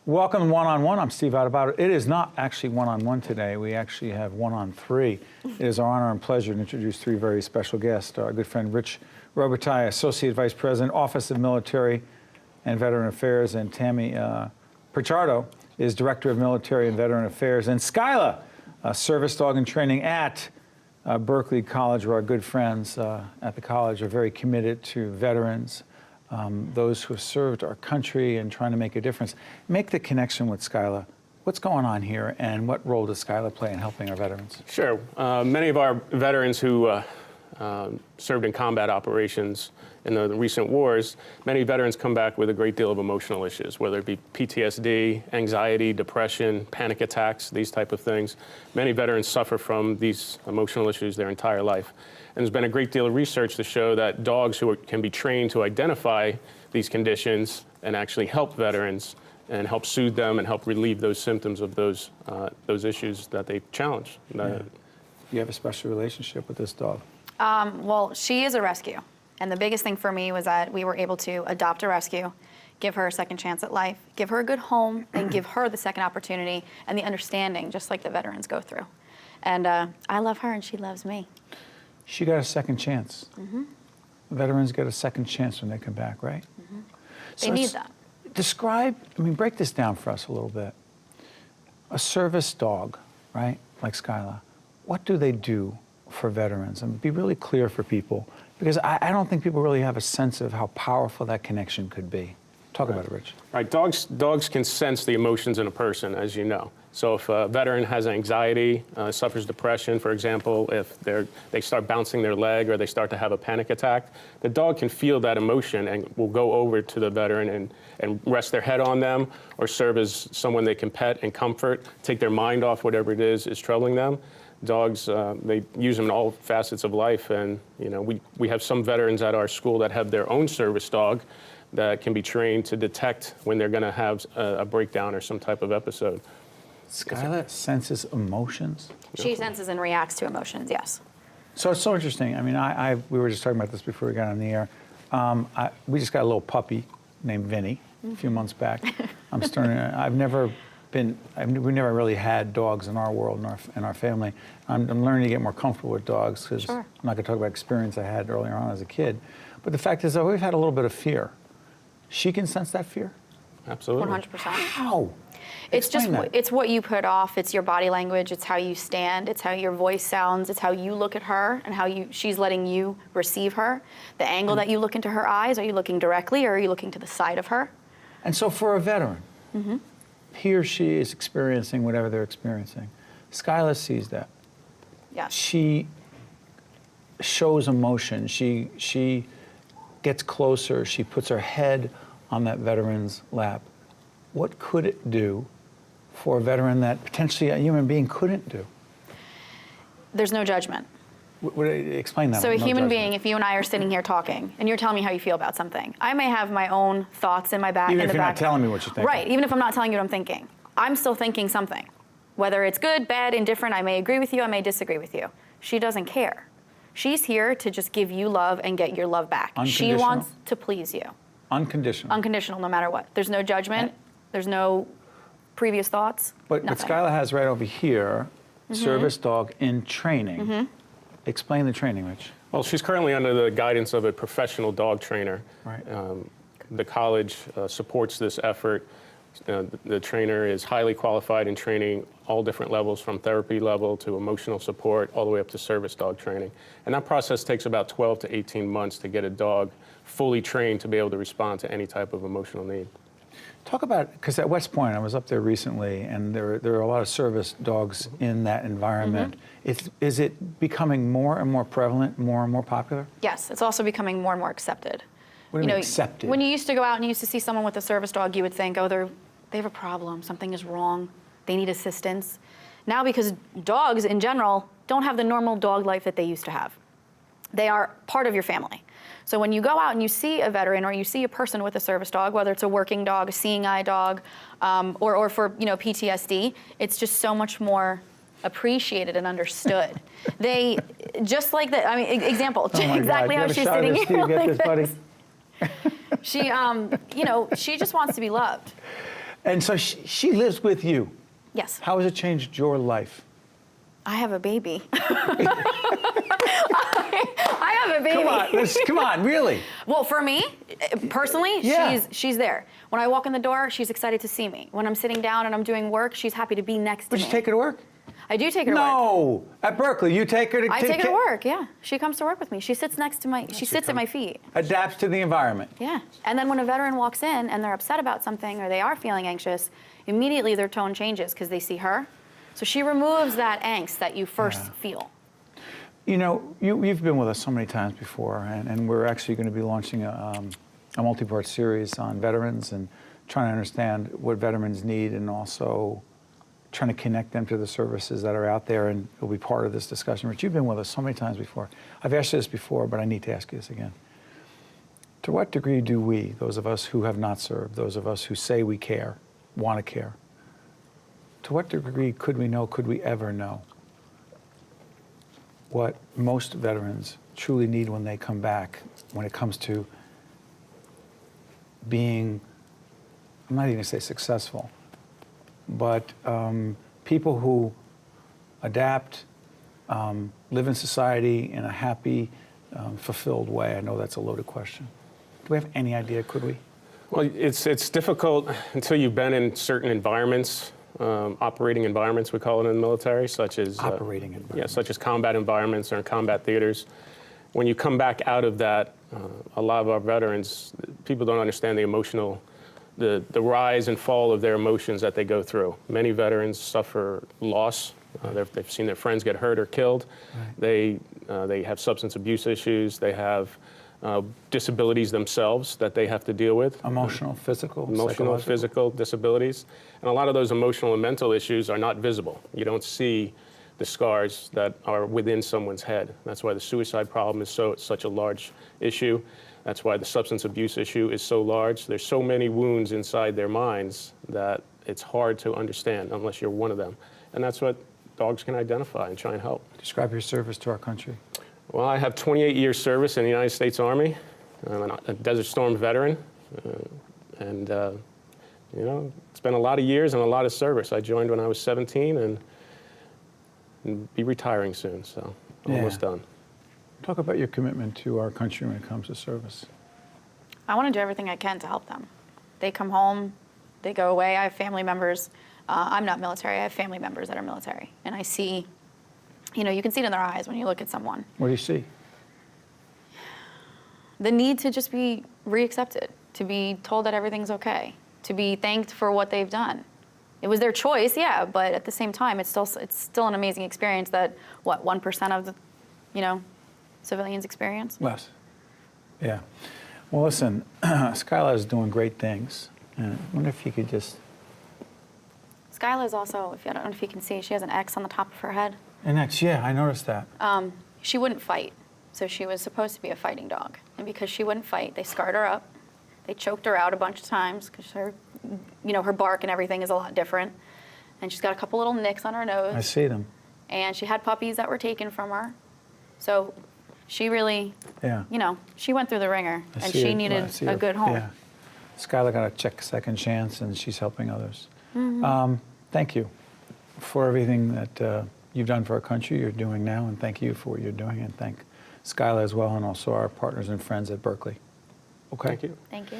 Welcome to One-on-One. I'm Steve Adubato. It is not actually one-on-one today. We actually have one-on-three. It is our honor and pleasure to introduce three very special guests. Our good friend Rich Robitaille, Associate Vice President, Office of Military and Veteran Affairs, and Tami Pichardo is Director of Military and Veteran Affairs, and Skyla, a service dog in training at Berkeley College, where our good friends at the college are very committed to veterans, those who have served our country and trying to make a difference. Make the connection with Skyla. What's going on here, and what role does Skyla play in helping our veterans? Sure. Many of our veterans who served in combat operations in the recent wars, many veterans come back with a great deal of emotional issues, whether it be PTSD, anxiety, depression, panic attacks, these type of things. Many veterans suffer from these emotional issues their entire life. And there's been a great deal of research to show that dogs who can be trained to identify these conditions and actually help veterans and help soothe them and help relieve those symptoms of those issues that they challenge. Yeah. You have a special relationship with this dog. Well, she is a rescue. And the biggest thing for me was that we were able to adopt a rescue, give her a second chance at life, give her a good home, and give her the second opportunity and the understanding, just like the veterans go through. And I love her and she loves me. She got a second chance. Mm-hmm. Veterans get a second chance when they come back, right? Mm-hmm. So They need that. Describe, break this down for us a little bit. A service dog, right, like Skyla, what do they do for veterans? And be really clear for people, because I don't think people really have a sense of how powerful that connection could be. Talk about it, Rich. Right, dogs can sense the emotions in a person, as you know. So if a veteran has anxiety, suffers depression, for example, if they start bouncing their leg or they start to have a panic attack, the dog can feel that emotion and will go over to the veteran and rest their head on them or serve as someone they can pet and comfort, take their mind off whatever it is troubling them. Dogs, they use them in all facets of life, and we have some veterans at our school that have their own service dog that can be trained to detect when they're going to have a breakdown or some type of episode. Skyla senses emotions? She senses and reacts to emotions, yes. So it's so interesting. We were just talking about this before we got on the air. We just got a little puppy named Vinny a few months back. We never really had dogs in our world, in our family. I'm learning to get more comfortable with dogs, because Sure. I'm not going to talk about experience I had earlier on as a kid. But the fact is, I've always had a little bit of fear. She can sense that fear? Absolutely. 100%. How? It's what you put off. It's your body language. It's how you stand. It's how your voice sounds. It's how you look at her and how she's letting you receive her. The angle that you look into her eyes. Are you looking directly or are you looking to the side of her? And so for a veteran, Mm-hmm. he or she is experiencing whatever they're experiencing. Skyla sees that. Yes. She shows emotion. She gets closer. She puts her head on that veteran's lap. What could it do for a veteran that potentially a human being couldn't do? There's no judgment. Explain that. So a No human judgment. being, if you and I are sitting here talking, and you're telling me how you feel about something, I may have my own thoughts in my back. Even if you're not telling me what you're thinking. Right, even if I'm not telling you what I'm thinking. I'm still thinking something. Whether it's good, bad, indifferent, I may agree with you, I may disagree with you. She doesn't care. She's here to just give you love and get your love back. She wants to please you. Unconditional. Unconditional, no matter what. There's no judgment. There's no previous thoughts. But nothing. Skyla has right over here, service dog in training. Explain the training, Rich. Well, she's currently under the guidance of a professional dog trainer. Right. The college supports this effort. The trainer is highly qualified in training all different levels, from therapy level to emotional support, all the way up to service dog training. And that process takes about 12 to 18 months to get a dog fully trained to be able to respond to any type of emotional need. Talk about, because at West Point, I was up there recently, and there are a lot of service dogs in that environment. Is it becoming more and more prevalent, more and more popular? Yes, it's also becoming more and more accepted. What do you mean accepted? When you used to go out and you used to see someone with a service dog, you would think, oh, they have a problem, something is wrong, they need assistance. Now, because dogs in general don't have the normal dog life that they used to have. They are part of your family. So when you go out and you see a veteran or you see a person with a service dog, whether it's a working dog, a seeing eye dog, or for PTSD, it's just so much more appreciated and understood. They just like that. Example, exactly how she's sitting here. Steve, get this, buddy. She, she just wants to be loved. And so she lives with you. Yes. How has it changed your life? I have a baby. I have a baby. Come on, really? Well, for me, personally, Yeah. she's there. When I walk in the door, she's excited to see me. When I'm sitting down and I'm doing work, she's happy to be next to But me. you take her to work? I do take her to work. No, at Berkeley, you take her to. I take her to work. Yeah, she comes to work with me. She sits next to my. She sits at my feet. Adapts to the environment. Yeah, and then when a veteran walks in and they're upset about something or they are feeling anxious, immediately their tone changes because they see her. So she removes that angst that you first feel. You know, you've been with us so many times before, and we're actually going to be launching a multi-part series on veterans and trying to understand what veterans need and also trying to connect them to the services that are out there, and it'll be part of this discussion. Rich, you've been with us so many times before. I've asked you this before, but I need to ask you this again. To what degree do we, those of us who have not served, those of us who say we care, want to care, to what degree could we ever know what most veterans truly need when they come back when it comes to being, I'm not even going to say successful, but people who adapt, live in society in a happy, fulfilled way? I know that's a loaded question. Do we have any idea, could we? Well, it's difficult until you've been in certain environments, operating environments, we call it in the military, such as Operating environments. Yeah, such as combat environments or in combat theaters. When you come back out of that, a lot of our veterans, people don't understand the emotional, the rise and fall of their emotions that they go through. Many veterans suffer loss. They've seen their friends get hurt or killed. Right. They have substance abuse issues. They have disabilities themselves that they have to deal with. Emotional, physical, Emotional, physical disabilities. And a lot of those emotional and mental issues are not visible. You don't see the scars that are within someone's head. That's why the suicide problem is such a large issue. That's why the substance abuse issue is so large. There's so many wounds inside their minds that it's hard to understand unless you're one of them. And that's what dogs can identify and try and help. Describe your service to our country. Well, I have 28 years service in the United States Army. I'm a Desert Storm veteran. You know, it's been a lot of years and a lot of service. I joined when I was 17 and be retiring soon, so almost done. Talk about your commitment to our country when it comes to service. I want to do everything I can to help them. They come home, they go away. I have family members. I'm not military. I have family members that are military. And I see, you know, you can see it in their eyes when you look at someone. What do you see? The need to just be reaccepted, to be told that everything's okay, to be thanked for what they've done. It was their choice, yeah, but at the same time, it's still an amazing experience that, 1% of the, you know, civilians experience? Less. Yeah. Well, listen, Skyla is doing great things. And I wonder if you could just... Skyla is also, I don't know if you can see, she has an X on the top of her head. An X, yeah, I noticed that. She wouldn't fight, so she was supposed to be a fighting dog. And because she wouldn't fight, they scarred her up. They choked her out a bunch of times because her, you know, her bark and everything is a lot different. And she's got a couple little nicks on her nose. I see them. And she had puppies that were taken from her. So she really, you know, she went through the ringer, and she needed a good home. Yeah. Skyla got a second chance, and she's helping others. Thank you for everything that you've done for our country, you're doing now, and thank you for what you're doing, and thank Skyla as well, and also our partners and friends at Berkeley. Okay? Thank you. Thank you.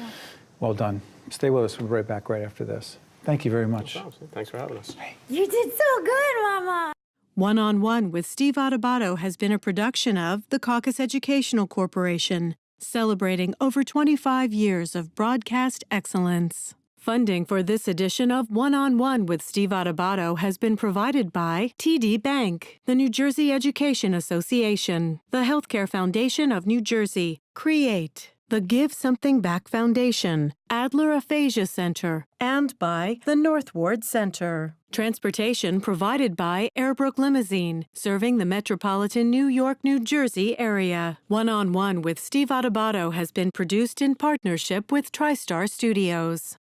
Well done. Stay with us. We'll be right back right after this. Thank you very much. No problem. Thanks for having us. You did so good, Mama. One-on-One with Steve Adubato has been a production of the Caucus Educational Corporation, celebrating over 25 years of broadcast excellence. Funding for this edition of One-on-One with Steve Adubato has been provided by TD Bank, the New Jersey Education Association, the Healthcare Foundation of New Jersey, Create, the Give Something Back Foundation, Adler Aphasia Center, and by the North Ward Center. Transportation provided by Airbrook Limousine, serving the metropolitan New York, New Jersey area. One-on-One with Steve Adubato has been produced in partnership with TriStar Studios.